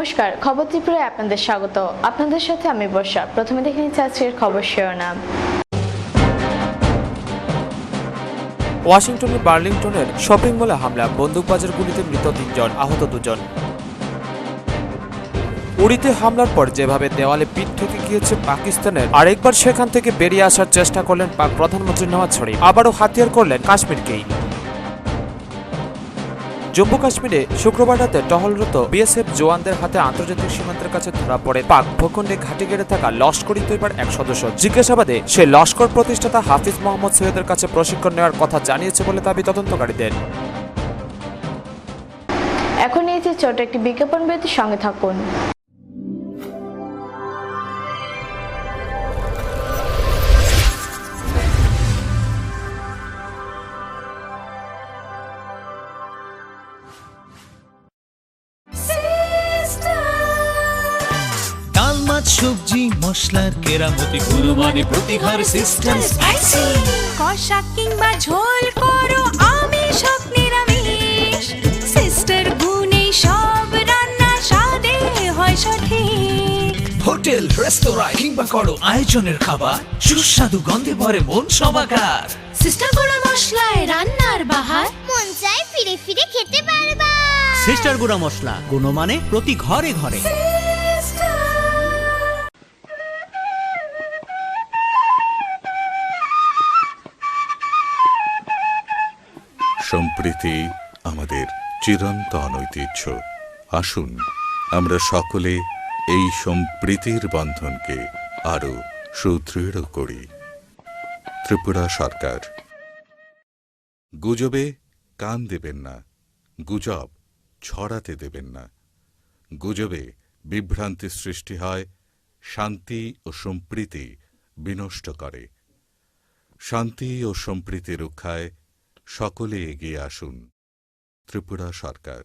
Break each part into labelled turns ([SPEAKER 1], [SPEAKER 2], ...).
[SPEAKER 1] নমস্কার, খবর ত্রিপুরায় আপনাদের স্বাগত। আপনাদের সাথে আমি বর্ষা। প্রথমে দেখে নিচ্ছি আজকের খবর শিরোনাম।
[SPEAKER 2] ওয়াশিংটনের বার্লিংটনের শপিং মলে হামলা, বন্দুকবাজের গুলিতে মৃত ৩ জন, আহত ২ জন। উড়িতে হামলার পর যেভাবে দেওয়ালে পিঠ ঠেকে গিয়েছে পাকিস্তানের, আরেকবার সেখান থেকে বেরিয়ে আসার চেষ্টা করলেন পাক প্রধানমন্ত্রী নওয়াজ শরীফ। আবারও হাতিয়ার করলেন কাশ্মীরকেই। জম্মু কাশ্মীরে শুক্রবার রাতে টহলরত বিএসএফ জওয়ানদের হাতে আন্তর্জাতিক সীমান্তের কাছে ধরা পড়ে পাক ভূখণ্ডে ঘাঁটি গেড়ে থাকা লস্কর-ই তৈবার এক সদস্য। জিজ্ঞাসাবাদে সে লস্কর প্রতিষ্ঠাতা হাফিজ মোহাম্মদ সৈয়দের কাছে প্রশিক্ষণ নেওয়ার কথা জানিয়েছে বলে দাবি তদন্তকারীদের।
[SPEAKER 1] এখন নিয়েছি ছোট একটি বিজ্ঞাপন বিরতির সঙ্গে থাকুন।
[SPEAKER 3] সবজি মশলার কেরামতি গুণমানে প্রতিহার সিস্টেম স্পাইসি।
[SPEAKER 4] কষা কিংবা ঝোল করো আমিষ হোক নিরামিষ, সিস্টার গুণে সব রান্না স্বাদে হয় সঠিক।
[SPEAKER 3] হোটেল রেস্তোরাঁ কিংবা করো আয়োজনের খাবার, সুস্বাদু গন্ধে ভরে মন সমাকার।
[SPEAKER 4] সিস্টার গুঁড়া মশলায় রান্নার বাহার,
[SPEAKER 5] মন চাই ফিরে ফিরে খেতে পারবা।
[SPEAKER 6] সিস্টার গুঁড়া মশলা, গুণমানে প্রতি ঘরে ঘরে।
[SPEAKER 7] সম্প্রীতি আমাদের চিরন্তন ঐতিহ্য। আসুন আমরা সকলে এই সম্প্রীতির বন্ধনকে আরো সুদৃঢ় করি। ত্রিপুরা সরকার। গুজবে কান দেবেন না, গুজব ছড়াতে দেবেন না। গুজবে বিভ্রান্তি সৃষ্টি হয়, শান্তি ও সম্প্রীতি বিনষ্ট করে। শান্তি ও সম্প্রীতি রক্ষায় সকলে এগিয়ে আসুন। ত্রিপুরা সরকার।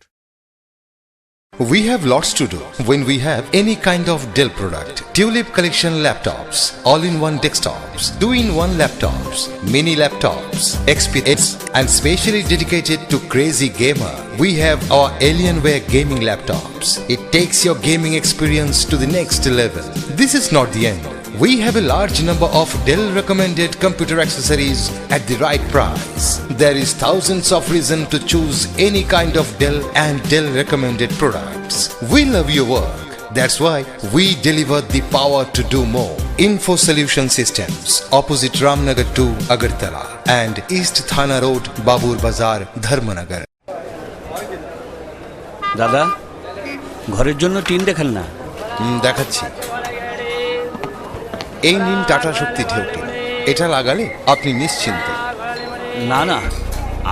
[SPEAKER 8] We have lots to do when we have any kind of Dell product. Tulip collection laptops, all-in-one desktops, 2-in-1 laptops, mini laptops, XPS, and specially dedicated to crazy gamer. We have our Alienware gaming laptops. It takes your gaming experience to the next level. This is not the end. We have a large number of Dell recommended computer accessories at the right price. There is thousands of reasons to choose any kind of Dell and Dell recommended products. We love your work. That's why we deliver the power to do more. Info Solution Systems, opposite Ramnagar 2, Agartala, and East Thana Road, Babur Bazar, Dharmanagar.
[SPEAKER 6] দাদা, ঘরের জন্য tin দেখাল না?
[SPEAKER 8] দেখাচ্ছি। এই নিন tata শক্তি ঢেউটি। এটা লাগালে আপনি নিশ্চিন্ত।
[SPEAKER 6] না না,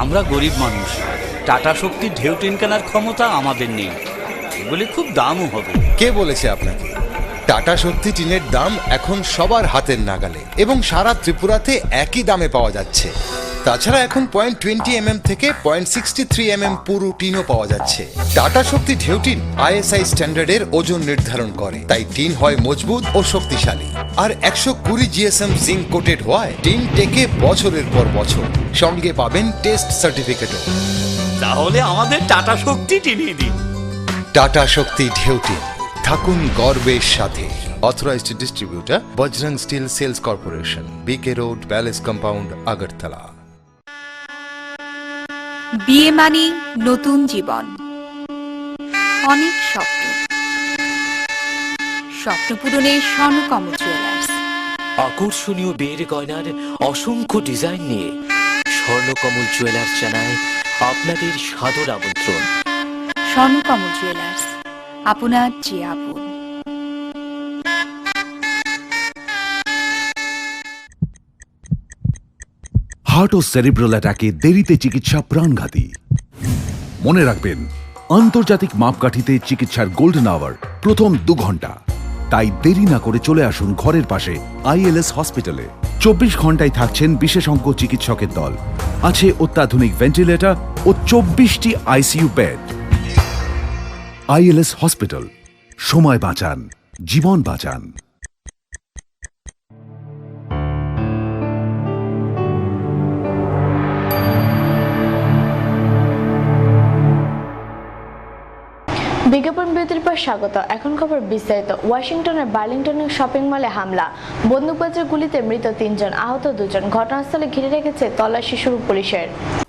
[SPEAKER 6] আমরা গরিব মানুষ, টাটা শক্তির ঢেউ টিন কেনার ক্ষমতা আমাদের নেই। এগুলি খুব দামও হবে।
[SPEAKER 8] কে বলেছে আপনাকে? টাটা শক্তি টিনের দাম এখন সবার হাতের নাগালে এবং সারা ত্রিপুরাতে একই দামে পাওয়া যাচ্ছে। তাছাড়া এখন 0.20 থেকে 0.63 পুরো টিনও পাওয়া যাচ্ছে। টাটা শক্তি ঢেউ টিন ISI স্ট্যান্ডার্ডের ওজন নির্ধারণ করে, তাই টিন হয় মজবুত ও শক্তিশালী। আর 120 GSM জিঙ্ক কোটেড হওয়ায় টিন টেকে বছরের পর বছর। সঙ্গে পাবেন টেস্ট সার্টিফিকেটও।
[SPEAKER 6] তাহলে আমাদের টাটা শক্তি টিনিয়ে দিন।
[SPEAKER 8] টাটা শক্তি ঢেউ টিন, থাকুন গর্বের সাথে। Authorised distributor Bajrang steel sales corporation, BK road, palace compound, Agartala.
[SPEAKER 4] বিয়ে মানে নতুন জীবন, অনেক স্বপ্ন। স্বপ্ন পূরণে স্বর্ণকমল জুয়েলার্স।
[SPEAKER 9] আকর্ষণীয় বিয়ের গয়নার অসংখ্য ডিজাইন নিয়ে স্বর্ণকমল জুয়েলার্স জানায় আপনাদের সাদর আমন্ত্রণ।
[SPEAKER 4] স্বর্ণকমল জুয়েলার্স, আপনার যে আপন।
[SPEAKER 10] হার্ট ও সেরিব্রাল অ্যাটাকে দেরিতে চিকিৎসা প্রাণঘাতী। মনে রাখবেন, আন্তর্জাতিক মাপকাঠিতে চিকিৎসার গোল্ডেন আওয়ার প্রথম 2 ঘন্টা। তাই দেরি না করে চলে আসুন ঘরের পাশে ILS হসপিটালে। 24 ঘন্টায় থাকছেন বিশেষজ্ঞ চিকিৎসকের দল। আছে অত্যাধুনিক ভেন্টিলেটর ও 24টি ICU বেড। ILS হসপিটাল, সময় বাঁচান, জীবন বাঁচান।
[SPEAKER 1] বিজ্ঞাপন বিরতির পর স্বাগত। এখন খবর বিস্তারিত। ওয়াশিংটনের বার্লিংটনের শপিং মলে হামলা, বন্দুকবাজের গুলিতে মৃত 3 জন, আহত 2 জন। ঘটনাস্থলে ঘিরে রেখেছে তল্লাশি শুরু পুলিশের।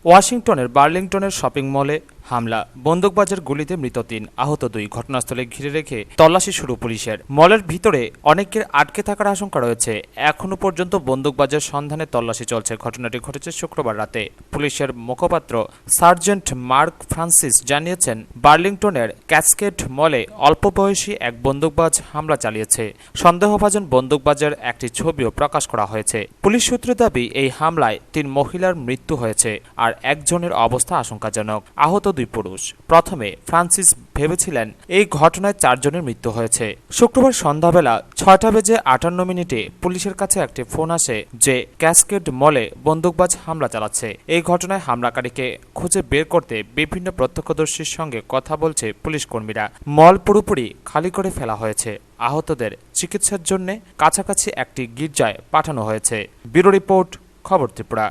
[SPEAKER 2] ওয়াশিংটনের বার্লিংটনের শপিং মলে হামলা, বন্দুকবাজের গুলিতে মৃত 3, আহত 2। ঘটনাস্থলে ঘিরে রেখে তল্লাশি শুরু পুলিশের। মলের ভিতরে অনেকের আটকে থাকার আশঙ্কা রয়েছে। এখনো পর্যন্ত বন্দুকবাজের সন্ধানে তল্লাশি চলছে। ঘটনাটি ঘটেছে শুক্রবার রাতে। পুলিশের মুখপাত্র সার্জেন্ট মার্ক ফ্রান্সিস জানিয়েছেন, বার্লিংটনের ক্যাসকেড মলে অল্প বয়সী এক বন্দুকবাজ হামলা চালিয়েছে। সন্দেহভাজন বন্দুকবাজের একটি ছবিও প্রকাশ করা হয়েছে। পুলিশ সূত্রের দাবি, এই হামলায় 3 মহিলার মৃত্যু হয়েছে আর একজনের অবস্থা আশঙ্কাজনক। আহত 2 পুরুষ। প্রথমে ফ্রান্সিস ভেবেছিলেন এই ঘটনায় 4 জনের মৃত্যু হয়েছে। শুক্রবার সন্ধ্যাবেলা 6:58 পুলিশের কাছে একটি ফোন আসে যে ক্যাসকেড মলে বন্দুকবাজ হামলা চালাচ্ছে। এই ঘটনায় হামলাকারীকে খুঁজে বের করতে বিভিন্ন প্রত্যক্ষদর্শীর সঙ্গে কথা বলছে পুলিশ কর্মীরা। মল পুরোপুরি খালি করে ফেলা হয়েছে। আহতদের চিকিৎসার জন্য কাছাকাছি একটি গির্জায় পাঠানো হয়েছে। ব্যুরো রিপোর্ট, খবর ত্রিপুরা।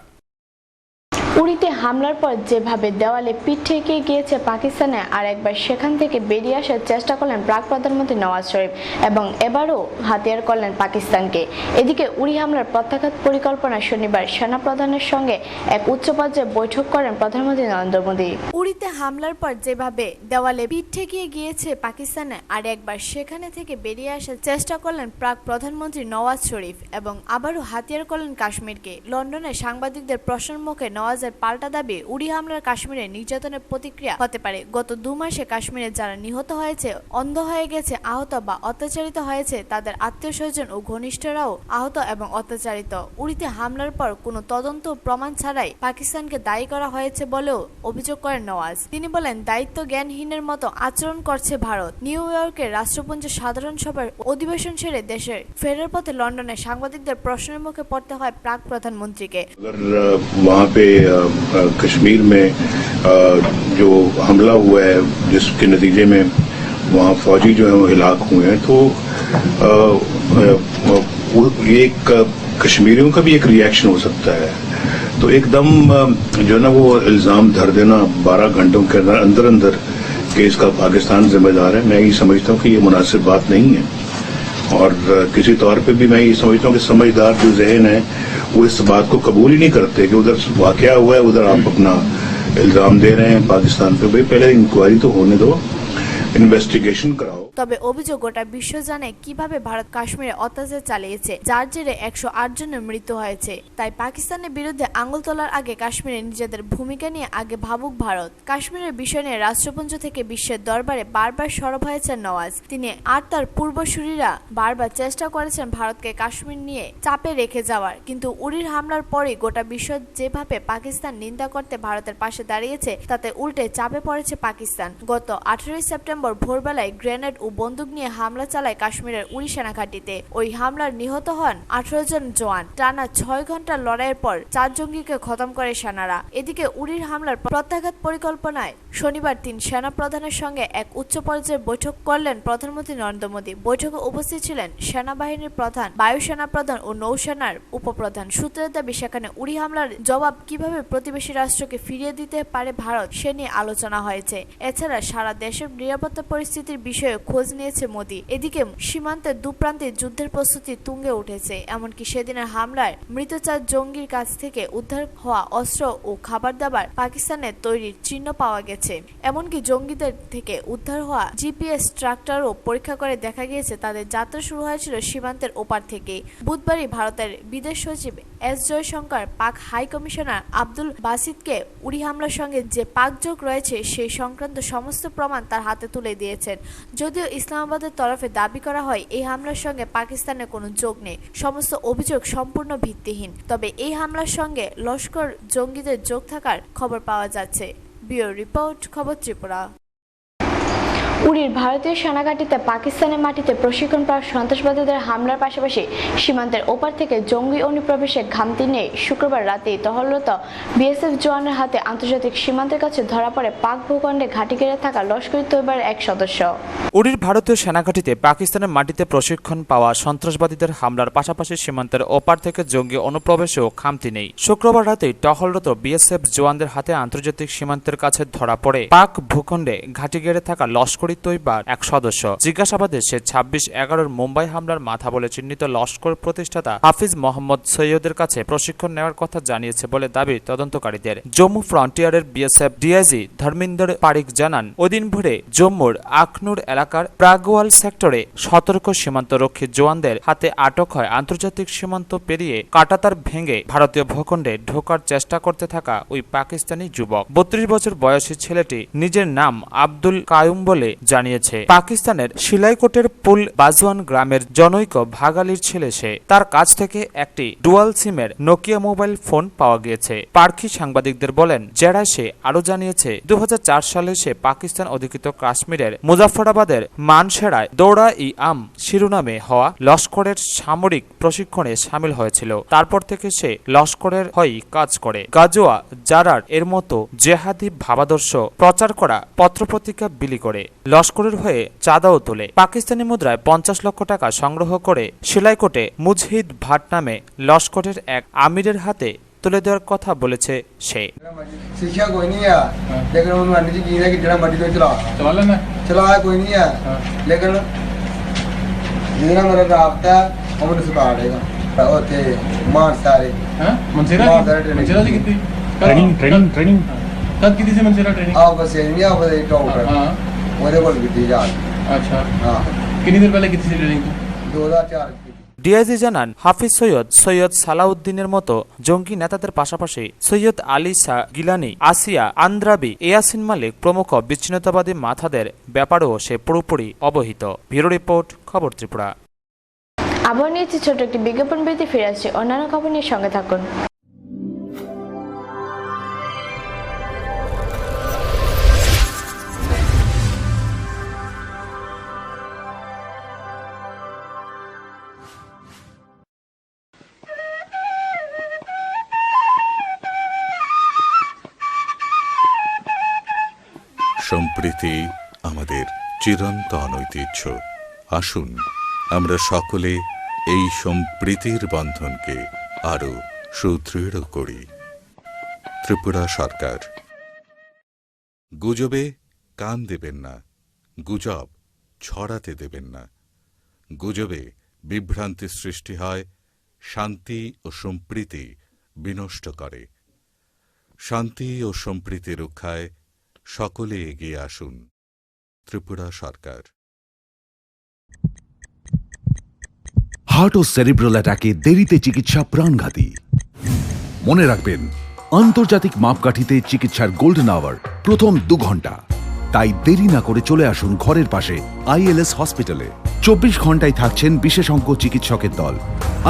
[SPEAKER 1] উড়িতে হামলার পর যেভাবে দেওয়ালে পিঠ ঠেকে গিয়েছে পাকিস্তানে, আর একবার সেখান থেকে বেরিয়ে আসার চেষ্টা করলেন প্রাক প্রধানমন্ত্রী নওয়াজ শরীফ এবং এবারও হাতিয়ার করলেন পাকিস্তানকে। এদিকে উড়ি হামলার প্রত্যাঘাত পরিকল্পনা শনিবার সেনাপ্রধানের সঙ্গে এক উচ্চ পর্যায়ে বৈঠক করেন প্রধানমন্ত্রী নরেন্দ্র মোদী।
[SPEAKER 11] উড়িতে হামলার পর যেভাবে দেওয়ালে পিঠ ঠেকিয়ে গিয়েছে পাকিস্তানে, আর একবার সেখানে থেকে বেরিয়ে আসার চেষ্টা করলেন প্রাক প্রধানমন্ত্রী নওয়াজ শরীফ এবং আবারও হাতিয়ার করলেন কাশ্মীরকে। লন্ডনে সাংবাদিকদের প্রশ্নের মুখে নওয়াজের পাল্টা দাবি, উড়ি হামলার কাশ্মীরে নির্যাতনের প্রতিক্রিয়া হতে পারে। গত 2 মাসে কাশ্মীরে যারা নিহত হয়েছে, অন্ধ হয়ে গেছে, আহত বা অত্যাচারিত হয়েছে, তাদের আত্মীয় স্বজন ও ঘনিষ্ঠরাও আহত এবং অত্যাচারিত। উড়িতে হামলার পর কোনো তদন্ত প্রমাণ ছাড়াই পাকিস্তানকে দায়ী করা হয়েছে বলেও অভিযোগ করেন নওয়াজ। তিনি বলেন, দায়িত্ব জ্ঞানহীনের মতো আচরণ করছে ভারত। নিউ ইয়র্কের রাষ্ট্রপুঞ্জের সাধারণ সভার অধিবেশন সেরে দেশে ফেরার পথে লন্ডনে সাংবাদিকদের প্রশ্নের মুখে পড়তে হয় প্রাক প্রধানমন্ত্রীকে।
[SPEAKER 12] कश्मीर में जो हमला हुआ है, जिसके नतीजे में वहाँ फौजी जो है वो हिलाक हुए हैं, तो ये एक कश्मीरियों का भी एक रिएक्शन हो सकता है। तो एकदम जो है ना वो इल्जाम धर देना 12 घंटों के अंदर अंदर कि इसका पाकिस्तान जिम्मेदार है, मैं ये समझता हूँ कि ये मुनासिब बात नहीं है। और किसी तौर पे भी मैं ये समझता हूँ कि समझदार जो जहन है वो इस बात को कबूल ही नहीं करते कि उधर वाकया हुआ है, उधर आप अपना इल्जाम दे रहे हैं पाकिस्तान पे। भाई पहले इंक्वायरी तो होने दो, इन्वेस्टिगेशन कराओ।
[SPEAKER 11] তবে অভিযোগ গোটা বিশ্ব জানে কিভাবে ভারত কাশ্মীরে অত্যাচার চালিয়েছে, যার জেরে 108 জনের মৃত্যু হয়েছে। তাই পাকিস্তানের বিরুদ্ধে আঙুল তোলার আগে কাশ্মীরে নিজেদের ভূমিকা নিয়ে আগে ভাবুক ভারত। কাশ্মীরের বিষয় নিয়ে রাষ্ট্রপুঞ্জ থেকে বিশ্বের দরবারে বারবার সরব হয়েছেন নওয়াজ। তিনি আর তার পূর্বসূরীরা বারবার চেষ্টা করেছেন ভারতকে কাশ্মীর নিয়ে চাপে রেখে যাওয়ার, কিন্তু উড়ির হামলার পরেই গোটা বিশ্ব যেভাবে পাকিস্তান নিন্দা করতে ভারতের পাশে দাঁড়িয়েছে, তাতে উল্টে চাপে পড়েছে পাকিস্তান। গত 18 সেপ্টেম্বর ভোরবেলায় গ্রেনেড ও বন্দুক নিয়ে হামলা চালায় কাশ্মীরের উড়ি সেনাঘাঁটিতে। ওই হামলার নিহত হন 18 জন জওয়ান। টানা 6 ঘন্টার লড়াইয়ের পর 4 জঙ্গিকে খতম করে সেনারা। এদিকে উড়ির হামলার প্রত্যাঘাত পরিকল্পনায় শনিবার 3 সেনা প্রধানের সঙ্গে এক উচ্চ পর্যায়ের বৈঠক করলেন প্রধানমন্ত্রী নরেন্দ্র মোদী। বৈঠকে উপস্থিত ছিলেন সেনাবাহিনীর প্রধান, বায়ুসেনা প্রধান ও নৌসেনার উপপ্রধান। সূত্রের দাবি, সেখানে উড়ি হামলার জবাব কিভাবে প্রতিবেশী রাষ্ট্রকে ফিরিয়ে দিতে পারে ভারত, সে নিয়ে আলোচনা হয়েছে। এছাড়া সারা দেশের নিরাপত্তা পরিস্থিতির বিষয়ে খোঁজ নিয়েছে মোদী। এদিকে সীমান্তের দুপ্রান্তে যুদ্ধের প্রস্তুতি তুঙ্গে উঠেছে। এমনকি সেদিনের হামলায় মৃত 4 জঙ্গির কাছ থেকে উদ্ধার হওয়া অস্ত্র ও খাবার দাবার পাকিস্তানের তৈরির চিহ্ন পাওয়া গেছে। এমনকি জঙ্গিদের থেকে উদ্ধার হওয়া জিপিএস ট্রাক্টরও পরীক্ষা করে দেখা গিয়েছে তাদের যাত্রা শুরু হয়েছিল সীমান্তের ওপার থেকে। বুধবারই ভারতের বিদেশ সচিব এস জয়শঙ্কর পাক হাই কমিশনার আব্দুল বাসিদকে উড়ি হামলার সঙ্গে যে পাক যোগ রয়েছে সেই সংক্রান্ত সমস্ত প্রমাণ তার হাতে তুলে দিয়েছেন। যদিও ইসলামাবাদের তরফে দাবি করা হয় এই হামলার সঙ্গে পাকিস্তানের কোনো যোগ নেই, সমস্ত অভিযোগ সম্পূর্ণ ভিত্তিহীন। তবে এই হামলার সঙ্গে লস্কর জঙ্গিদের যোগ থাকার খবর পাওয়া যাচ্ছে। ব্যুরো রিপোর্ট, খবর ত্রিপুরা।
[SPEAKER 1] উড়ির ভারতীয় সেনাঘাঁটিতে পাকিস্তানের মাটিতে প্রশিক্ষণ পাওয়া সন্ত্রাসবাদীদের হামলার পাশাপাশি সীমান্তের ওপার থেকে জঙ্গি অনুপ্রবেশের ঘামতি নিয়ে শুক্রবার রাতেই টহলরত বিএসএফ জওয়ানের হাতে আন্তর্জাতিক সীমান্তের কাছে ধরা পড়ে পাক ভূখণ্ডে ঘাঁটি ঘিরে থাকা লস্কর তৈয়বার এক সদস্য।
[SPEAKER 2] উড়ির ভারতীয় সেনাঘাঁটিতে পাকিস্তানের মাটিতে প্রশিক্ষণ পাওয়া সন্ত্রাসবাদীদের হামলার পাশাপাশি সীমান্তের ওপার থেকে জঙ্গি অনুপ্রবেশেও খামতি নেই। শুক্রবার রাতেই টহলরত বিএসএফ জওয়ানদের হাতে আন্তর্জাতিক সীমান্তের কাছে ধরা পড়ে পাক ভূখণ্ডে ঘাঁটি ঘিরে থাকা লস্কর করি তৈবার এক সদস্য। জিজ্ঞাসাবাদে সে 26/11 মুম্বাই হামলার মাথা বলে চিহ্নিত লস্কর প্রতিষ্ঠাতা হাফিজ মোহাম্মদ সৈয়দের কাছে প্রশিক্ষণ নেওয়ার কথা জানিয়েছে বলে দাবি তদন্তকারীদের। জম্মু ফ্রন্টিয়ারের বিএসএফ ডিআইজি ধর্মিন্দর পারিক জানান, ওদিন ভোরে জম্মুর আখনুর এলাকার প্রাগওয়াল সেক্টরে সতর্ক সীমান্তরক্ষী জওয়ানদের হাতে আটক হয় আন্তর্জাতিক সীমান্ত পেরিয়ে কাঁটাতার ভেঙে ভারতীয় ভূখণ্ডে ঢোকার চেষ্টা করতে থাকা ওই পাকিস্তানি যুবক। 32 বছর বয়সী ছেলেটি নিজের নাম আব্দুল কায়ুম বলে জানিয়েছে। পাকিস্তানের শিলাইকোটের পুল বাজওয়ান গ্রামের জনৈক ভাগালির ছেলে সে। তার কাছ থেকে একটি ডুয়াল সিমের নোকিয়া মোবাইল ফোন পাওয়া গিয়েছে। পার্কি সাংবাদিকদের বলেন, জেরা সে আরো জানিয়েছে 2004 সালে সে পাকিস্তান অধিকৃত কাশ্মীরের মুজাফফরাবাদের মানসেরায় দৌড়া ই আম শিরোনামে হওয়া লস্করের সামরিক প্রশিক্ষণে সামিল হয়েছিল। তারপর থেকে সে লস্করের হয়েই কাজ করে। গাজোয়া জারার এর মতো জেহাদি ভাবাদর্শ প্রচার করা পত্রপত্রিকা বিলি করে, লস্করের হয়ে চাঁদাও তোলে। পাকিস্তানি মুদ্রায় 50 লক্ষ টাকা সংগ্রহ করে শিলাইকোটে মুজহিদ ভাট নামে লস্করের এক আমিরের হাতে তুলে দেওয়ার কথা বলেছে সে।
[SPEAKER 13] शिक्षा कोई नहीं है लेकिन उन्होंने जी की कि जरा मर्जी तो चला कोई नहीं है लेकिन जितना मेरा राबता है वो मुझे सिखा देगा ओते मान सारे
[SPEAKER 14] मनसेरा जी कितनी ट्रेनिंग कब की थी से मनसेरा ट्रेनिंग
[SPEAKER 13] आप बस नहीं आप बस टॉप कर मेरे को भी दी जा।
[SPEAKER 14] अच्छा हां कितनी देर पहले कितनी ट्रेनिंग
[SPEAKER 13] 2004
[SPEAKER 2] ডিআইজি জানান, হাফিজ সৈয়দ সালাউদ্দিনের মতো জঙ্গি নেতাদের পাশাপাশি সৈয়দ আলী শাহ গিলানি, আসিয়া আন্দ্রাবি, ইয়াসিন মালিক প্রমুখ বিচ্ছিন্নতাবাদী মাথাদের ব্যাপারেও সে পুরোপুরি অবহিত। ব্যুরো রিপোর্ট, খবর ত্রিপুরা।
[SPEAKER 1] আবার নিয়েছি ছোট একটি বিজ্ঞাপন বিরতি, ফিরে আসছি অন্যান্য খবর নিয়ে, সঙ্গে থাকুন।
[SPEAKER 7] সম্প্রীতি আমাদের চিরন্তন ঐতিহ্য। আসুন আমরা সকলে এই সম্প্রীতির বন্ধনকে আরো সুদৃঢ় করি। ত্রিপুরা সরকার। গুজবে কান দেবেন না, গুজব ছড়াতে দেবেন না। গুজবে বিভ্রান্তি সৃষ্টি হয়, শান্তি ও সম্প্রীতি বিনষ্ট করে। শান্তি ও সম্প্রীতি রক্ষায় সকলে এগিয়ে আসুন। ত্রিপুরা সরকার।
[SPEAKER 10] হার্ট ও সেরিব্রাল অ্যাটাকে দেরিতে চিকিৎসা প্রাণঘাতী। মনে রাখবেন, আন্তর্জাতিক মাপকাঠিতে চিকিৎসার গোল্ডেন আওয়ার প্রথম 2 ঘন্টা। তাই দেরি না করে চলে আসুন ঘরের পাশে আইএলএস হসপিটালে। 24 ঘন্টায় থাকছেন বিশেষজ্ঞ চিকিৎসকের দল।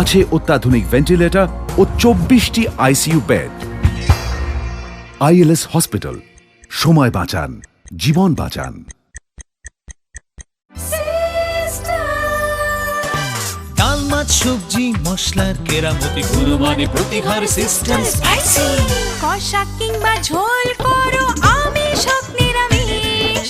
[SPEAKER 10] আছে অত্যাধুনিক ভেন্টিলেটর ও 24টি আইসিইউ বেড। আইএলএস হসপিটাল, সময় বাঁচান, জীবন বাঁচান।
[SPEAKER 3] ডাল মাছ সবজি মশলার কেরামতি গুণমানে প্রতিহার সিস্টেম স্পাইসি।
[SPEAKER 4] কষা কিংবা ঝোল করো আমিষ হোক নিরামিষ,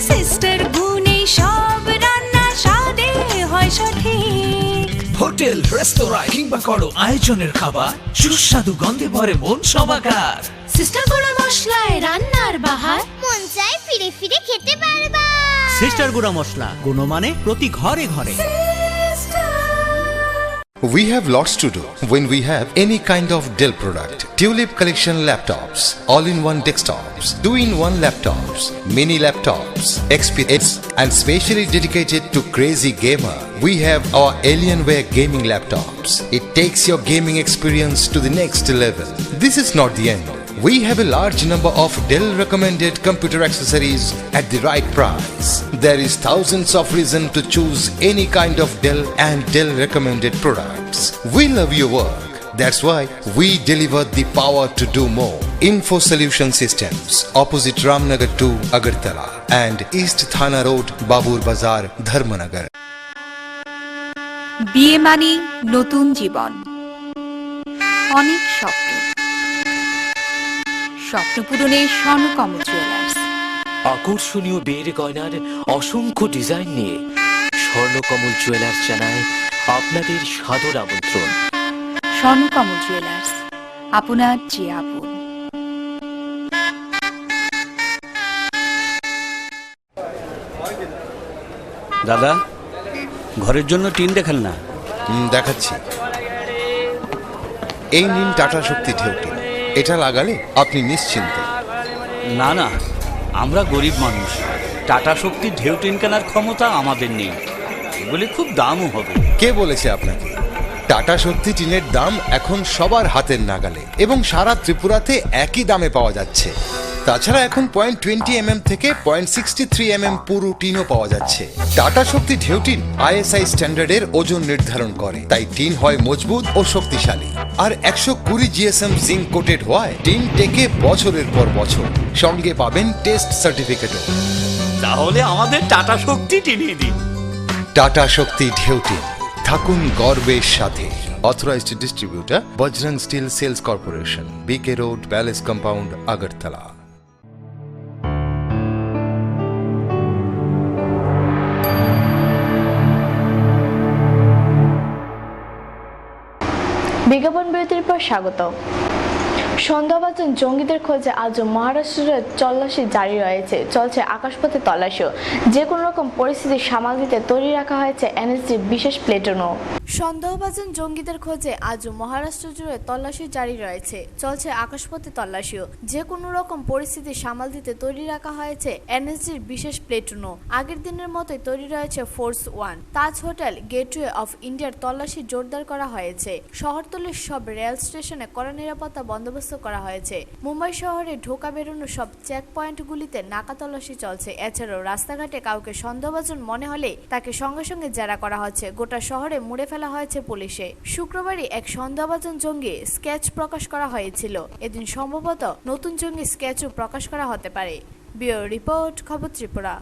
[SPEAKER 4] সিস্টার গুণে সব রান্না স্বাদে হয় সঠিক।
[SPEAKER 3] হোটেল রেস্তোরাঁ কিংবা করো আয়োজনের খাবার, সুস্বাদু গন্ধে ভরে মন সমাকার।
[SPEAKER 5] সিস্টার গুঁড়া মশলায় রান্নার বাহার, মন চাই ফিরে ফিরে খেতে পারবা।
[SPEAKER 15] সিস্টার গুঁড়া মশলা, গুণমানে প্রতি ঘরে ঘরে।
[SPEAKER 8] We have lots to do when we have any kind of Dell product. Tulip collection laptops, all-in-one desktops, 2-in-1 laptops, mini laptops, XPS, and specially dedicated to crazy gamer. We have our Alienware gaming laptops. It takes your gaming experience to the next level. This is not the end. We have a large number of Dell recommended computer accessories at the right price. There is thousands of reasons to choose any kind of Dell and Dell recommended products. We love your work. That's why we deliver the power to do more. Info Solution Systems, opposite Ramnagar 2, Agartala, and East Thana Road, Babur Bazar, Dharmanagar.
[SPEAKER 4] বিয়ে মানে নতুন জীবন, অনেক স্বপ্ন। স্বপ্ন পূরণে Swarnakamal jewellers.
[SPEAKER 9] আকর্ষণীয় বিয়ের গয়নার অসংখ্য ডিজাইন নিয়ে স্বর্ণকমল জুয়েলার্স জানায় আপনাদের সাদর আমন্ত্রণ।
[SPEAKER 4] স্বর্ণকমল জুয়েলার্স, আপনার যে আপন।
[SPEAKER 6] দাদা, ঘরের জন্য টিন দেখান না।
[SPEAKER 8] দেখাচ্ছি। এই নিন টাটা শক্তি ঢেউটি। এটা লাগালে আপনি নিশ্চিন্ত।
[SPEAKER 6] না না, আমরা গরিব মানুষ, টাটা শক্তির ঢেউ টিন কেনার ক্ষমতা আমাদের নেই। এগুলি খুব দামও হবে।
[SPEAKER 8] কে বলেছে আপনাকে? টাটা শক্তি টিনের দাম এখন সবার হাতের নাগালে এবং সারা ত্রিপুরাতে একই দামে পাওয়া যাচ্ছে। তাছাড়া এখন 0.20 থেকে 0.63 পুরো টিনও পাওয়া যাচ্ছে। টাটা শক্তি ঢেউ টিন ISI স্ট্যান্ডার্ডের ওজন নির্ধারণ করে, তাই টিন হয় মজবুত ও শক্তিশালী। আর 120 GSM জিঙ্ক কোটেড হওয়ায় টিন টেকে বছরের পর বছর। সঙ্গে পাবেন টেস্ট সার্টিফিকেটও।
[SPEAKER 6] তাহলে আমাদের টাটা শক্তি টিনিয়ে দিন।
[SPEAKER 8] টাটা শক্তি ঢেউ টিন, থাকুন গর্বের সাথে। Authorised distributor Bajrang steel sales corporation, BK road, palace compound, Agartala.
[SPEAKER 1] বিজ্ঞাপন বিরতির পর স্বাগত। সন্দেহভাজন জঙ্গিদের খোঁজে আজও মহারাষ্ট্রের তল্লাশি জারি রয়েছে। চলছে আকাশপথে তল্লাশিও। যে কোনো রকম পরিস্থিতি সামাল দিতে তৈরি রাখা হয়েছে NSGর বিশেষ প্লেটুনও।
[SPEAKER 11] সন্দেহভাজন জঙ্গিদের খোঁজে আজও মহারাষ্ট্র জুড়ে তল্লাশি জারি রয়েছে। চলছে আকাশপথে তল্লাশিও। যে কোনো রকম পরিস্থিতি সামাল দিতে তৈরি রাখা হয়েছে NSGর বিশেষ প্লেটুনও। আগের দিনের মতোই তৈরি রয়েছে force 1। Taj hotel, gateway of ইন্ডিয়ার তল্লাশি জোরদার করা হয়েছে। শহরতলির সব রেল স্টেশনে কড়া নিরাপত্তা বন্দোবস্ত করা হয়েছে। মুম্বাই শহরে ঢোকা বেরোনো সব চেক পয়েন্টগুলিতে নাকা তল্লাশি চলছে। এছাড়াও রাস্তাঘাটে কাউকে সন্দেহভাজন মনে হলে তাকে সঙ্গে সঙ্গে জেরা করা হচ্ছে। গোটা শহরে মুড়ে ফেলা হয়েছে পুলিশে। শুক্রবারই এক সন্দেহভাজন জঙ্গি স্কেচ প্রকাশ করা হয়েছিল। এদিন সম্ভবত নতুন জঙ্গি স্কেচও প্রকাশ করা হতে পারে। ব্যুরো রিপোর্ট, খবর ত্রিপুরা।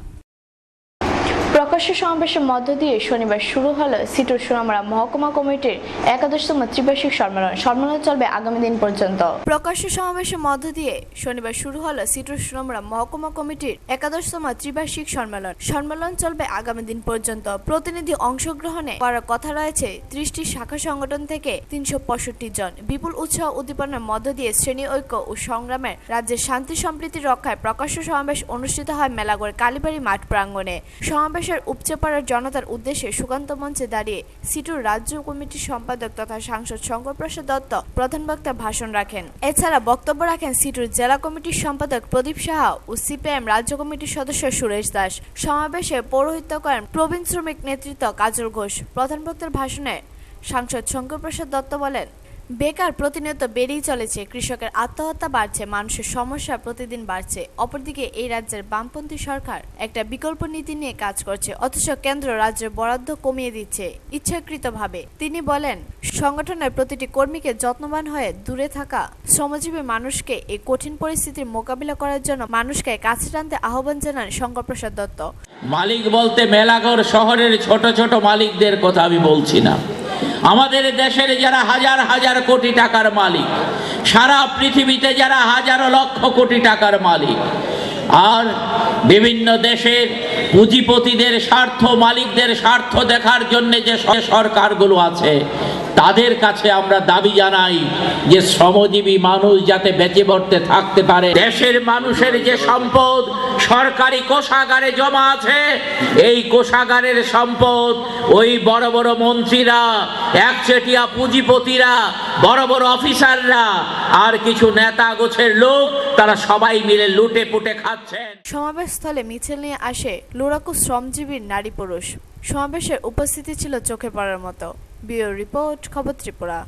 [SPEAKER 1] প্রকাশ্য সমাবেশের মধ্য দিয়ে শনিবার শুরু হলো সিটুর সোনামুড়া মহকুমা কমিটির 11তম ত্রিবার্ষিক সম্মেলন। সম্মেলন চলবে আগামী দিন পর্যন্ত।
[SPEAKER 11] প্রকাশ্য সমাবেশের মধ্য দিয়ে শনিবার শুরু হলো সিটুর সোনামুড়া মহকুমা কমিটির 11তম ত্রিবার্ষিক সম্মেলন। সম্মেলন চলবে আগামী দিন পর্যন্ত। প্রতিনিধি অংশগ্রহণে করার কথা রয়েছে 30টি শাখা সংগঠন থেকে 365 জন। বিপুল উৎসাহ উদ্দীপনার মধ্য দিয়ে শ্রেণী ঐক্য ও সংগ্রামের রাজ্যের শান্তি সম্প্রীতি রক্ষায় প্রকাশ্য সমাবেশ অনুষ্ঠিত হয় মেলাগড় কালীবাড়ি মাঠ প্রাঙ্গণে। সমাবেশের উপচে পড়ার জনতার উদ্দেশ্যে সুকান্ত মঞ্চে দাঁড়িয়ে সিটুর রাজ্য কমিটির সম্পাদক তথা সাংসদ শঙ্কর প্রসাদ দত্ত প্রধান বক্তা ভাষণ রাখেন। এছাড়া বক্তব্য রাখেন সিটুর জেলা কমিটির সম্পাদক প্রদীপ সাহা ও CPIM রাজ্য কমিটির সদস্য সুরেশ দাস। সমাবেশে পৌরোহিত্য করেন প্রবীণ শ্রমিক নেতৃত্ব কাজল ঘোষ। প্রধান বক্তার ভাষণে সাংসদ শঙ্কর প্রসাদ দত্ত বলেন, বেকার প্রতিনিয়ত বেড়েই চলেছে, কৃষকের আত্মহত্যা বাড়ছে, মানুষের সমস্যা প্রতিদিন বাড়ছে। অপরদিকে এই রাজ্যের বামপন্থী সরকার একটা বিকল্প নীতি নিয়ে কাজ করছে, অথচ কেন্দ্র রাজ্যের বরাদ্দ কমিয়ে দিচ্ছে ইচ্ছাকৃতভাবে। তিনি বলেন, সংগঠনের প্রতিটি কর্মীকে যত্নবান হয়ে দূরে থাকা শ্রমজীবী মানুষকে এই কঠিন পরিস্থিতির মোকাবিলা করার জন্য মানুষকে কাছে টানতে আহ্বান জানান শঙ্কর প্রসাদ দত্ত।
[SPEAKER 16] মালিক বলতে মেলাগড় শহরের ছোট ছোট মালিকদের কথা আমি বলছি না। আমাদের দেশের যারা হাজার হাজার কোটি টাকার মালিক, সারা পৃথিবীতে যারা হাজারো লক্ষ কোটি টাকার মালিক, আর বিভিন্ন দেশের পুঁজিপতিদের স্বার্থ, মালিকদের স্বার্থ দেখার জন্য যে সরকারগুলো আছে, তাদের কাছে আমরা দাবি জানাই যে শ্রমজীবী মানুষ যাতে বেঁচে পড়তে থাকতে পারে। দেশের মানুষের যে সম্পদ সরকারি কোষাগারে জমা আছে, এই কোষাগারের সম্পদ ওই বড় বড় মন্ত্রীরা, একচেটিয়া পুঁজিপতিরা, বড় বড় অফিসাররা আর কিছু নেতা গোছের লোক, তারা সবাই মিলে লুটে পুটে খাচ্ছেন।
[SPEAKER 11] সমাবেশ স্থলে মিছিল নিয়ে আসে লুড়াকু শ্রমজীবীর নারী পুরুষ। সমাবেশের উপস্থিতি ছিল চোখে পড়ার মতো। ব্যুরো রিপোর্ট, খবর ত্রিপুরা।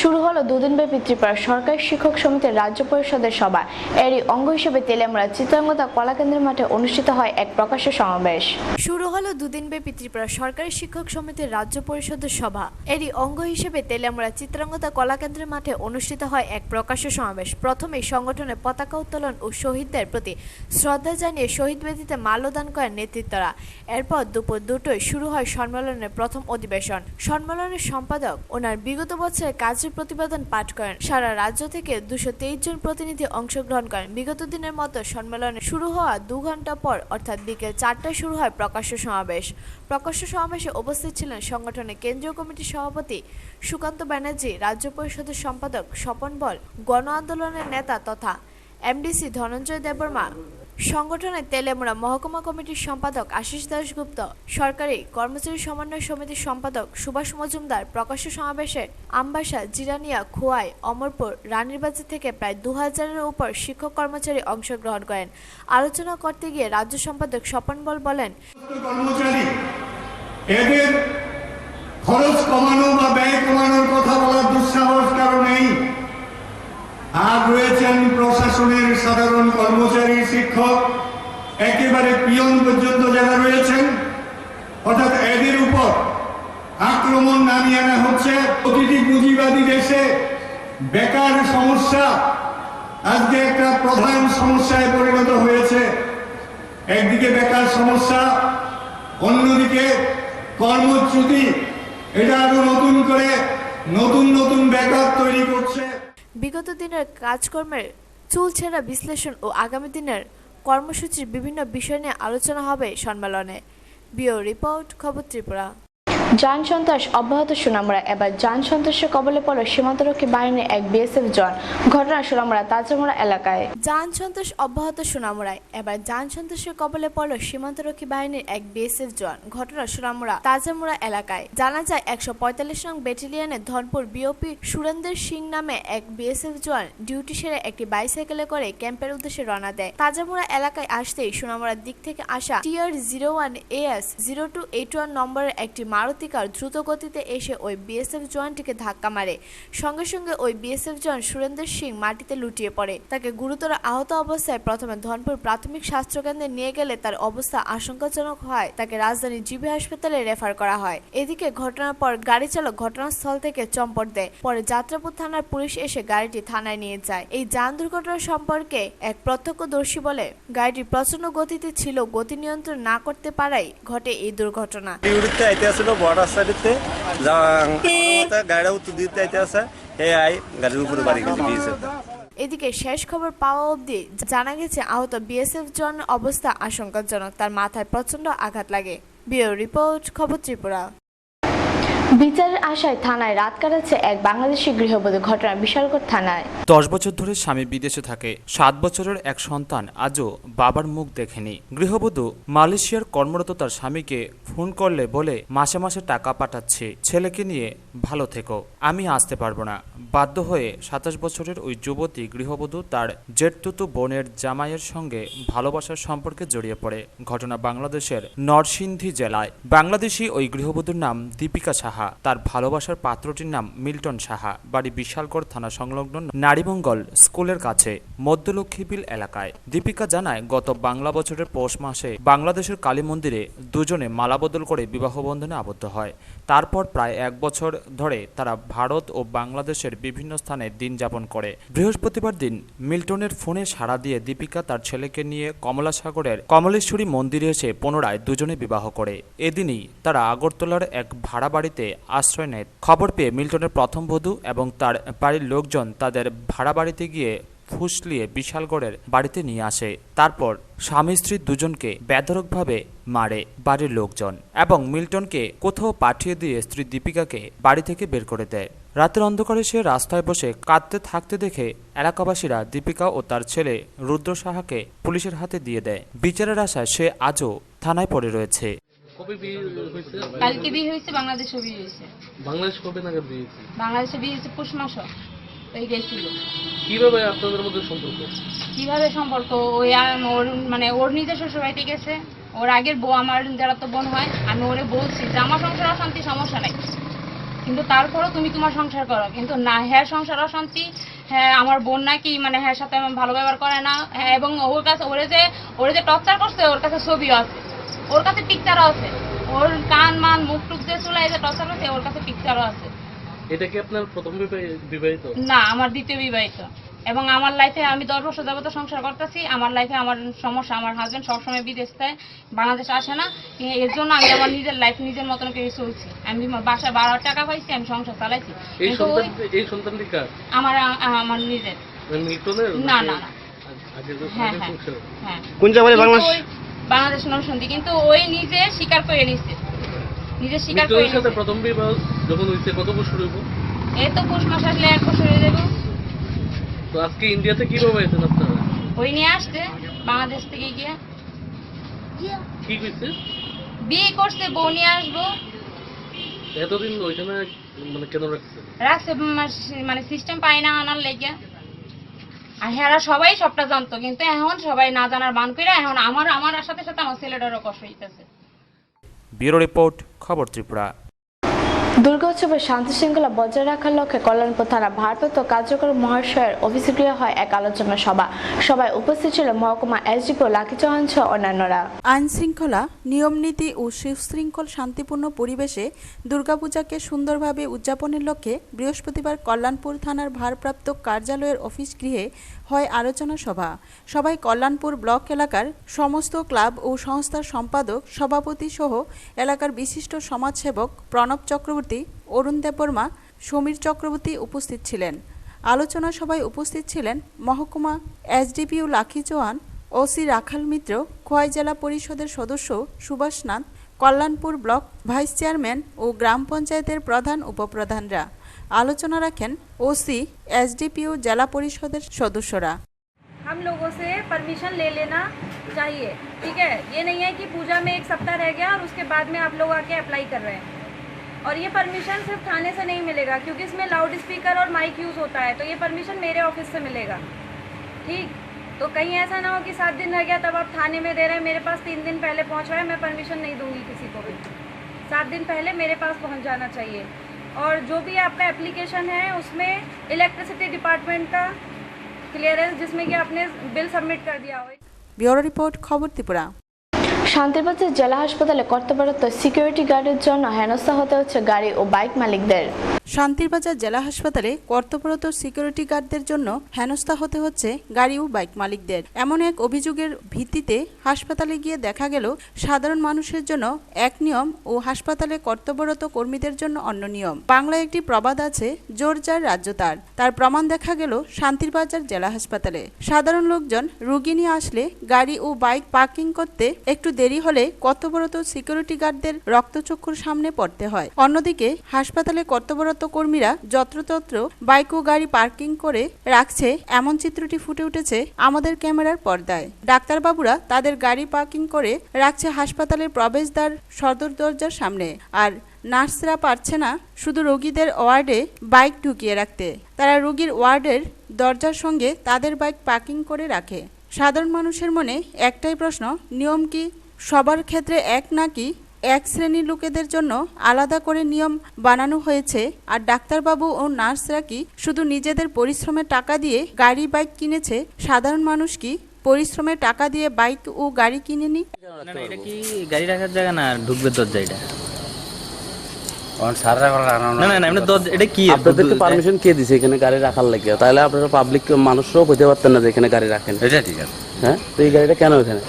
[SPEAKER 1] শুরু হলো দুদিনব্যাপী ত্রিপুরা সরকারি শিক্ষক সমিতির রাজ্য পরিষদের সভা। এরই অঙ্গ হিসেবে তেলিয়ামুড়া চিত্রাঙ্গদা কলাকেন্দ্রের মাঠে অনুষ্ঠিত হয় এক প্রকাশ্য সমাবেশ।
[SPEAKER 11] শুরু হলো দুদিনব্যাপী ত্রিপুরা সরকারি শিক্ষক সমিতির রাজ্য পরিষদের সভা। এরই অঙ্গ হিসেবে তেলিয়ামুড়া চিত্রাঙ্গদা কলাকেন্দ্রের মাঠে অনুষ্ঠিত হয় এক প্রকাশ্য সমাবেশ। প্রথমেই সংগঠনের পতাকা উত্তোলন ও শহীদদের প্রতি শ্রদ্ধা জানিয়ে শহীদ বেদিতে মাল্যদান করেন নেতৃত্বরা। এরপর দুপুর 2টায় শুরু হয় সম্মেলনের প্রথম অধিবেশন। সম্মেলনের সম্পাদক ওনার বিগত বছরের কাজ প্রতিবেদন পাঠ করেন। সারা রাজ্য থেকে 223 জন প্রতিনিধি অংশগ্রহণ করেন। বিগত দিনের মতো সম্মেলনে শুরু হওয়া 2 ঘন্টা পর অর্থাৎ বিকেল 4টায় শুরু হয় প্রকাশ্য সমাবেশ। প্রকাশ্য সমাবেশে উপস্থিত ছিলেন সংগঠনের কেন্দ্রীয় কমিটির সভাপতি সুকান্ত ব্যানার্জি, রাজ্য পরিষদের সম্পাদক স্বপন বল, গণ আন্দোলনের নেতা তথা MDC ধনঞ্জয় দেববর্মা, সংগঠনের তেলেমুড়া মহকুমা কমিটির সম্পাদক আশিস দাশগুপ্ত, সরকারি কর্মচারী সমন্বয় সমিতির সম্পাদক সুভাষ মজুমদার প্রকাশ্য সমাবেশে আমবাসা, জিরানিয়া, খোয়াই, অমরপুর, রানীরবাজার থেকে প্রায় 2000-এর উপর শিক্ষক কর্মচারী অংশগ্রহণ করেন। আলোচনা করতে গিয়ে রাজ্য সম্পাদক স্বপন বল বলেন,
[SPEAKER 17] কর্মচারী এদের খরচ কমানো বা ব্যয় কমানোর কথা বলার দুঃসাহস কারণেই আর রয়েছেন প্রশাসনের সাধারণ কর্মচারী, শিক্ষক, একেবারে পিয়ন পর্যন্ত যারা রয়েছেন, অর্থাৎ এদের উপর আক্রমণ নামিয়ে আনা হচ্ছে। প্রতিটি পুঁজিবাদী দেশে বেকার সমস্যা আজকে একটা প্রধান সমস্যায় পরিণত হয়েছে। একদিকে বেকার সমস্যা, অন্যদিকে কর্মচ্যুতি, এটা আরো নতুন করে নতুন বেকার তৈরি করছে।
[SPEAKER 11] বিগত দিনের কাজকর্মের চুলছেঁড়া বিশ্লেষণ ও আগামী দিনের কর্মসূচির বিভিন্ন বিষয় নিয়ে আলোচনা হবে সম্মেলনে। ব্যুরো রিপোর্ট, খবর ত্রিপুরা।
[SPEAKER 1] যান সন্ত্রাস অব্যাহত সোনামুড়া। এবার যান সন্ত্রাসের কবলে পড়ল সীমান্তরক্ষী বাহিনীর এক বিএসএফ জওয়ান। ঘটনা সোনামুড়া তাজামুড়া এলাকায়।
[SPEAKER 11] যান সন্ত্রাস অব্যাহত সোনামুড়ায়। এবার যান সন্ত্রাসের কবলে পড়ল সীমান্তরক্ষী বাহিনীর এক বিএসএফ জওয়ান। ঘটনা সোনামুড়া তাজামুড়া এলাকায়। জানা যায় 145 নং ব্যাটালিয়নের ধনপুর বিওপি সুরেন্দ্র সিং নামে এক বিএসএফ জওয়ান ডিউটি সেরে একটি বাইসাইকেলে করে ক্যাম্পের উদ্দেশ্যে রওনা দেয়। তাজামুড়া এলাকায় আসতেই সোনামুড়ার দিক থেকে আসা TR-01 AS 0281 নম্বরের একটি মারুতি কার দ্রুত গতিতে এসে ওই বিএসএফ জওয়ানটিকে ধাক্কা মারে। সঙ্গে সঙ্গে ওই বিএসএফ জওয়ান সুরেন্দ্র সিং মাটিতে লুটিয়ে পড়ে। তাকে গুরুতর আহত অবস্থায় প্রথমে ধনপুর প্রাথমিক স্বাস্থ্যকেন্দ্রে নিয়ে গেলে তার অবস্থা আশঙ্কাজনক হয় তাকে রাজধানী জিবি হাসপাতালে রেফার করা হয়। এদিকে ঘটনার পর গাড়ি চালক ঘটনাস্থল থেকে চম্পট দেয়। পরে যাত্রাপুর থানার পুলিশ এসে গাড়িটি থানায় নিয়ে যায়। এই যান দুর্ঘটনা সম্পর্কে এক প্রত্যক্ষদর্শী বলে, গাড়িটি প্রচন্ড গতিতে ছিল, গতি নিয়ন্ত্রণ না করতে পারায় ঘটে এই দুর্ঘটনা।
[SPEAKER 18] বর্ডার সাইডে গাড়িটা উত্তর দিতে আইতে আছে, গাড়ির উপরে বাড়ি গেছে।
[SPEAKER 11] এদিকে শেষ খবর পাওয়া অবধি জানা গেছে আহত বিএসএফ জওয়ানের অবস্থা আশঙ্কাজনক। তার মাথায় প্রচন্ড আঘাত লাগে। ব্যুরো রিপোর্ট, খবর ত্রিপুরা।
[SPEAKER 1] বিচারের আশায় থানায় রাত কাটাচ্ছে এক বাংলাদেশি গৃহবধূ। ঘটনা বিশালগড় থানায়।
[SPEAKER 2] 10 বছর ধরে স্বামী বিদেশে থাকে। 7 বছরের এক সন্তান আজও বাবার মুখ দেখেনি। গৃহবধূ মালয়েশিয়ার কর্মরত তার স্বামীকে ফোন করলে বলে মাসে মাসে টাকা পাঠাচ্ছে, ছেলেকে নিয়ে ভালো থেকো, আমি আসতে পারবো না। বাধ্য হয়ে 27 বছরের ওই যুবতী গৃহবধূ তার জেঠতুতু বোনের জামাইয়ের সঙ্গে ভালোবাসার সম্পর্কে জড়িয়ে পড়ে। ঘটনা বাংলাদেশের নরসিংদী জেলায়। বাংলাদেশি ওই গৃহবধূর নাম দীপিকা সাহা। তার ভালোবাসার পাত্রটির নাম মিল্টন সাহা। বাড়ি বিশালগড় থানা সংলগ্ন নারীমঙ্গল স্কুলের কাছে মধ্যলক্ষ্মীবিল এলাকায়। দীপিকা জানায়, গত বাংলা বছরের পৌষ মাসে বাংলাদেশের কালী মন্দিরে দুজনে মালাবদল করে বিবাহ বন্ধনে আবদ্ধ হয়। তারপর প্রায় 1 বছর ধরে তারা ভারত ও বাংলাদেশের বিভিন্ন স্থানে দিন যাপন করে। বৃহস্পতিবার দিন মিল্টনের ফোনে সাড়া দিয়ে দীপিকা তার ছেলেকে নিয়ে কমলাসাগরের কমলেশ্বরী মন্দিরে এসে পুনরায় দুজনে বিবাহ করে। এদিনই তারা আগরতলার এক ভাড়া বাড়িতে আশ্রয় নেয়। খবর পেয়ে মিল্টনের প্রথম বধূ এবং তার বাড়ির লোকজন তাদের ভাড়া বাড়িতে গিয়ে ফুসলিয়ে বিশালগড়ের বাড়িতে নিয়ে আসে। তারপর স্বামী স্ত্রী দুজনকে বেধড়কভাবে মারে বাড়ির লোকজন এবং মিল্টনকে কোথাও পাঠিয়ে দিয়ে স্ত্রী দীপিকাকে বাড়ি থেকে বের করে দেয়। রাতের অন্ধকারে সে রাস্তায় বসে কাঁদতে থাকতে দেখে এলাকাবাসীরা দীপিকা ও তার ছেলে রুদ্র সাহাকে পুলিশের হাতে দিয়ে দেয়। বিচারের আশায় সে আজও থানায় পড়ে রয়েছে।
[SPEAKER 19] কালকে বিয়ে হয়েছে, বাংলাদেশে বিয়ে হয়েছে।
[SPEAKER 14] বাংলাদেশ কবে নাগাদ বিয়ে হয়েছে?
[SPEAKER 19] বাংলাদেশে বিয়ে হয়েছে পৌষ মাস ওই গেছিল।
[SPEAKER 14] কিভাবে আপনাদের মধ্যে সম্পর্ক?
[SPEAKER 19] কিভাবে সম্পর্ক? ওই ওর মানে ওর নিজের শ্বশুর বাড়িতে গেছে। ওর আগের বউ আমার যারা তো বোন হয়, আমি ওরে বলছি যে আমার সংসার অশান্তি, সমস্যা নাই, কিন্তু তারপরও তুমি তোমার সংসার করো। কিন্তু না, হ্যাঁ সংসার অশান্তি, হ্যাঁ আমার বোন নাকি মানে হ্যাঁ সাথে ভালো ব্যবহার করে না, এবং ওর কাছে ওরে যে টর্চার করছে ওর কাছে ছবিও আছে, ওর কাছে পিকচারও আছে, ওর কান মান মুখ টুক দিয়ে চুলাই যে টর্চার করছে ওর কাছে পিকচারও আছে।
[SPEAKER 14] এটা কি আপনার প্রথম বিবাহিত?
[SPEAKER 19] না, আমার দ্বিতীয় বিবাহিত। এবং আমার লাইফে আমি 10 বছর যাবত সংসার করতেছি। আমার লাইফে আমার সমস্যা, আমার হাজবেন্ড সবসময় বিদেশ যায়, বাংলাদেশে আসে না। এর জন্য আমি আমার নিজের লাইফ নিজের মতন করে চলছি। আমি বাসায় 12 টাকা পাইছি, আমি সংসার চালাইছি।
[SPEAKER 14] এই সন্তানটি কার?
[SPEAKER 19] আমার নিজের। না না না, হ্যাঁ হ্যাঁ হ্যাঁ।
[SPEAKER 18] কোন জায়গায়?
[SPEAKER 19] বাংলাদেশ নরসিংদী। কিন্তু ওই নিজে স্বীকার করে নিচ্ছে, নিজে স্বীকার করে নিচ্ছে।
[SPEAKER 14] প্রথম বিবাহ যখন হইছে কত বছর হইব?
[SPEAKER 19] এই তো পৌষ মাস আসলে 1 বছর হয়ে যাবে।
[SPEAKER 14] তো আজকে ইন্ডিয়াতে কিভাবে আছেন আপনারা?
[SPEAKER 19] ওই নিয়ে আসছে। বাংলাদেশ থেকে গিয়ে
[SPEAKER 9] কি কইছে
[SPEAKER 19] বিয়ে করছে, বউ নিয়ে আসবো।
[SPEAKER 9] এতদিন ওইখানে মানে কেন রাখছে?
[SPEAKER 19] রাখছে মানে সিস্টেম পাই না আনার লেগে। আর হেরা সবাই সবটা জানতো, কিন্তু এখন সবাই না জানার বান কইরা এখন আমার সাথে সাথে আমার ছেলেটারও কষ্ট হইতেছে।
[SPEAKER 2] ব্যুরো রিপোর্ট, খবর ত্রিপুরা।
[SPEAKER 1] দুর্গোৎসবের শান্তি শৃঙ্খলা বজায় রাখার লক্ষ্যে কল্যাণপুর থানা ভারপ্রাপ্ত কার্যকরী মহাশয়ের অফিসে গৃহে হয় এক আলোচনা সভা। সভায় উপস্থিত ছিল মহকুমা এসডিপিও লাকি চৌহান সহ অন্যান্যরা।
[SPEAKER 20] আইন শৃঙ্খলা, নিয়মনীতি ও সুশৃঙ্খল শান্তিপূর্ণ পরিবেশে দুর্গাপূজাকে সুন্দরভাবে উদযাপনের লক্ষ্যে বৃহস্পতিবার কল্যাণপুর থানার ভারপ্রাপ্ত কার্যালয়ের অফিস গৃহে হয় আলোচনা সভা। সভায় কল্যাণপুর ব্লক এলাকার সমস্ত ক্লাব ও সংস্থার সম্পাদক, সভাপতি সহ এলাকার বিশিষ্ট সমাজসেবক প্রণব চক্রবর্তী, অরুণ দেববর্মা, সমীর চক্রবর্তী উপস্থিত ছিলেন। আলোচনা সভায় উপস্থিত ছিলেন মহকুমা এসডিপিও লাকি চৌহান, ওসি রাখাল মিত্র, খোয়াই জেলা পরিষদের সদস্য Subhash Nath, Kalyanpur block vice chairman ও গ্রাম পঞ্চায়েতের প্রধান উপপ্রধানরা। আলোচনা রাখেন ওসি, एसडीपीओ जिला परिषद सदस्यरा।
[SPEAKER 21] हम लोगों से परमिशन ले लेना चाहिए, ठीक है। ये नहीं है कि पूजा में एक सप्ताह रह गया और उसके बाद में आप लोग आके अप्लाई कर रहे हैं। और ये परमिशन सिर्फ थाने से नहीं मिलेगा, क्योंकि इसमें लाउड स्पीकर और माइक यूज़ होता है, तो ये परमिशन मेरे ऑफिस से मिलेगा, ठीक। तो कहीं ऐसा ना हो कि 7 दिन रह गया तब आप थाने में दे रहे हैं, मेरे पास 3 दिन पहले पहुँच रहा है, मैं परमिशन नहीं दूंगी किसी को भी। 7 दिन पहले मेरे पास पहुँच जाना चाहिए। और जो भी आपका एप्लीकेशन है उसमें इलेक्ट्रिसिटी डिपार्टमेंट का क्लियरेंस, जिसमें कि आपने बिल सबमिट कर दिया हो।
[SPEAKER 20] ब्यूरो रिपोर्ट, खबर त्रिपुरा।
[SPEAKER 1] শান্তিরবাজার জেলা হাসপাতালে কর্তব্যরত সিকিউরিটি গার্ডের জন্য হেনস্থা হতে হচ্ছে গাড়ি ও বাইক মালিকদের।
[SPEAKER 20] শান্তিরবাজার জেলা হাসপাতালে কর্তব্যরত সিকিউরিটি গার্ডদের জন্য হেনস্থা হতে হচ্ছে গাড়ি ও বাইক মালিকদের। এমন এক অভিযোগের ভিত্তিতে হাসপাতালে গিয়ে দেখা গেল সাধারণ মানুষের জন্য এক নিয়ম ও হাসপাতালে কর্তব্যরত কর্মীদের জন্য অন্য নিয়ম। বাংলায় একটি প্রবাদ আছে, জোর যার রাজ্য তার। তার প্রমাণ দেখা গেল শান্তিরবাজার জেলা হাসপাতালে। সাধারণ লোকজন রোগী নিয়ে আসলে গাড়ি ও বাইক পার্কিং করতে একটু দেরি হলে কর্তব্যরত সিকিউরিটি গার্ডদের রক্তচক্ষুর সামনে পড়তে হয়। অন্যদিকে হাসপাতালে কর্তব্যরত কর্মীরা যত্রতত্র বাইক ও গাড়ি পার্কিং করে রাখছে, এমন চিত্রটি ফুটে উঠেছে আমাদের ক্যামেরার পর্দায়। ডাক্তারবাবুরা তাদের গাড়ি পার্কিং করে রাখছে হাসপাতালের প্রবেশদ্বার সদর দরজার সামনে, আর নার্সরা পারছে না শুধু রোগীদের ওয়ার্ডে বাইক ঢুকিয়ে রাখতে, তারা রোগীর ওয়ার্ডের দরজার সঙ্গে তাদের বাইক পার্কিং করে রাখে। সাধারণ মানুষের মনে একটাই প্রশ্ন, নিয়ম কি সবার ক্ষেত্রে এক, নাকি এক শ্রেণীর লোকেদের জন্য আলাদা করে নিয়ম বানানো হয়েছে? আর ডাক্তারবাবু ও নার্সরা কি শুধু নিজেদের পরিশ্রমের টাকা দিয়ে গাড়ি বাইক কিনেছে? সাধারণ মানুষ কি পরিশ্রমের টাকা দিয়ে বাইক ও গাড়ি কিনেনি?
[SPEAKER 22] এটা কি গাড়ি রাখার জায়গা না, ঢুকবে দরজা এটা?
[SPEAKER 23] এটা কি আপনাদেরকে পারমিশন কে দিছে এখানে গাড়ি রাখার লাগে? তাহলে আপনারা পাবলিক মানুষরাও হতে পারতেন না যে এখানে গাড়ি রাখেন।
[SPEAKER 22] এটা ঠিক আছে,
[SPEAKER 23] হ্যাঁ। তো এই গাড়িটা কেন এখানে?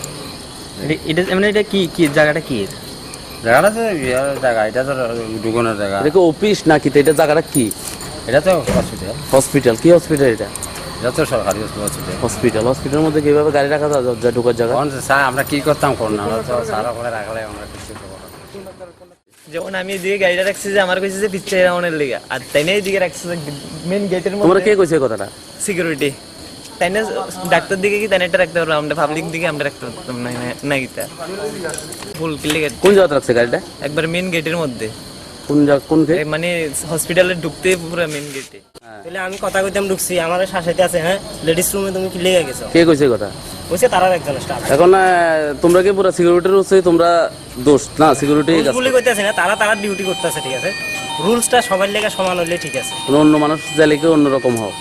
[SPEAKER 22] এটা মানে এটা কি কি জায়গাটা কি?
[SPEAKER 23] জায়গাটা তো জায়গা, এটা তো ঢুকানোর জায়গা। এটা কি অফিস নাকি? তো এটা জায়গাটা কি?
[SPEAKER 22] এটা তো হসপিটাল।
[SPEAKER 23] হসপিটাল? কি হসপিটাল এটা?
[SPEAKER 22] এটা তো সরকারি হসপিটাল।
[SPEAKER 23] হসপিটাল, হসপিটালের মধ্যে কিভাবে গাড়ি রাখা যায়? দরজা ঢোকার জায়গা।
[SPEAKER 22] স্যার আমরা কি করতাম কোন না, তো সারা করে রাখলে আমরা কিছু করব।
[SPEAKER 24] যখন আমি এদিকে গাড়িটা রাখছি যে আমার কইছে যে পিছে রাউন্ডের লেগে, আর তাই না এদিকে রাখছে মেন গেটের মধ্যে।
[SPEAKER 23] তোমরা কে কইছে কথাটা?
[SPEAKER 24] সিকিউরিটি। তাই না ডাক্তার দিকে কি তাই এটা রাখতে পারবো, আমরা পাবলিক দিকে আমরা রাখতে পারতাম না, না গিতা ফুল ক্লিয়ার।
[SPEAKER 23] কোন জায়গায় রাখছে গাড়িটা?
[SPEAKER 24] একবার মেন গেটের মধ্যে।
[SPEAKER 23] কোন জায়গা? কোন গেট?
[SPEAKER 24] মানে হসপিটালে ঢুকতে পুরো মেন গেটে।
[SPEAKER 23] তাহলে আমি কথা কইতাম ঢুকছি, আমার শাসাইতে আছে। হ্যাঁ, লেডিস রুমে তুমি কি লেগে গেছো? কে কইছে কথা? কইছে তারা একজন স্টাফ। এখন তোমরা কি পুরো সিকিউরিটির হচ্ছে তোমরা দোষ না? সিকিউরিটি
[SPEAKER 24] বলে কইতাছে না, তারা ডিউটি করতেছে, ঠিক আছে। রুলসটা সবার লাগা সমান হইলে ঠিক আছে।
[SPEAKER 23] অন্য মানুষ যাইলে কি অন্যরকম হয়?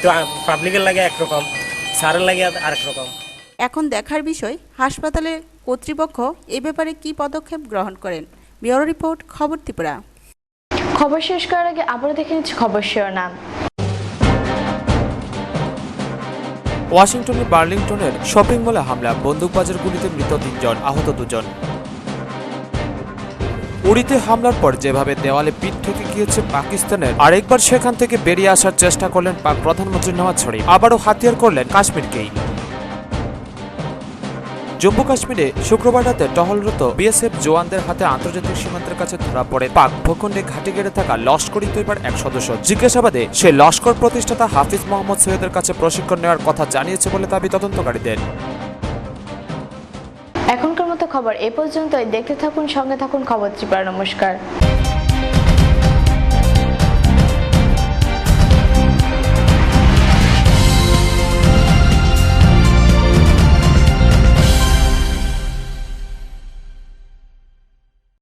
[SPEAKER 24] তো পাবলিকের লাগে একরকম, স্যারের লাগে আরেক রকম।
[SPEAKER 20] এখন দেখার বিষয় হাসপাতালের কর্তৃপক্ষ এ ব্যাপারে কি পদক্ষেপ গ্রহণ করেন। ব্যুরো রিপোর্ট, খবর ত্রিপুরা।
[SPEAKER 1] খবর শেষ করার আগে আবারও দেখে নিচ্ছি খবর শিরোনাম।
[SPEAKER 2] ওয়াশিংটনের বার্লিংটনের শপিং মলে হামলা, বন্দুকবাজের গুলিতে মৃত 3 জন, আহত 2 জন। উড়িতে হামলার পর যেভাবে দেওয়ালে পিঠ থেকে গিয়েছে পাকিস্তানের, আরেকবার সেখান থেকে বেরিয়ে আসার চেষ্টা করলেন পাক প্রধানমন্ত্রী নওয়াজ শরীফ, আবারও হাতিয়ার করলেন কাশ্মীরকেই। জম্মু কাশ্মীরে শুক্রবার রাতে টহলরত বিএসএফ জওয়ানদের হাতে আন্তর্জাতিক সীমান্তের কাছে ধরা পড়ে পাক ভূখণ্ডে ঘাঁটি গেড়ে থাকা লস্করি তৈবার এক সদস্য। জিজ্ঞাসাবাদে সে লস্কর প্রতিষ্ঠাতা হাফিজ মোহাম্মদ সৈয়দের কাছে প্রশিক্ষণ নেওয়ার কথা জানিয়েছে বলে দাবি তদন্তকারীদের।
[SPEAKER 1] এখনকার মতো খবর এ পর্যন্তই। দেখতে থাকুন, সঙ্গে থাকুন খবর ত্রিপুরা। নমস্কার।